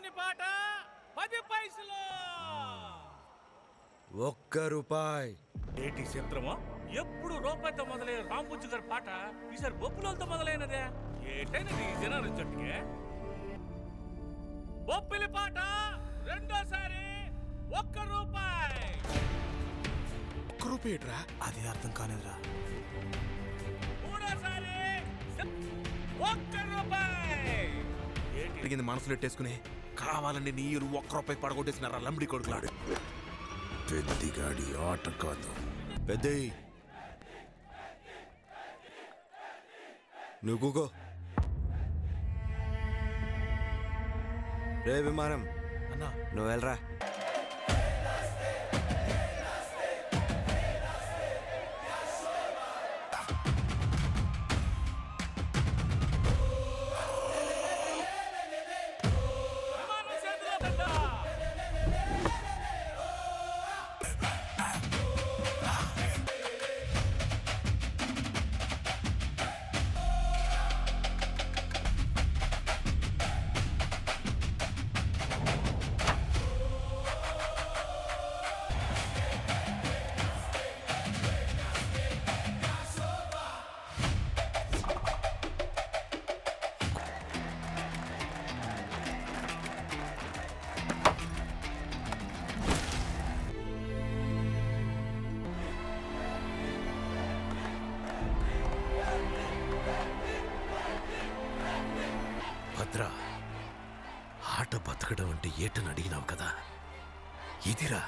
బొబ్బిలి పాట 10 పైసలు. ₹1. ఏటి చిత్రమా? ఎప్పుడు రూపాయితో మొదలైన రాంబుజ్జు గారి పాట ఈసారి బొబ్బులతో మొదలైనదే. ఏటైనది ఈ జనాలు జట్టుకే. బొబ్బిలి పాట రెండోసారి ₹1. ₹1 ఏట్రా? అది అర్థం కాలేదురా. మూడోసారి ₹1. అడిగింది మనసులో ఎట్టేసుకుని కావాలని నీరు ₹1 పడగొట్టేసినారా లంబడి కొడుకులాడు. పెద్దిగాడి ఆట కాదు. పెద్దయ్య నువ్వు కూకో. రే విమానం అన్నా నువ్వు వెళ్ళరా. భద్ర ఆట బతకడం అంటే ఏటని అడిగినావు కదా, ఇదిరా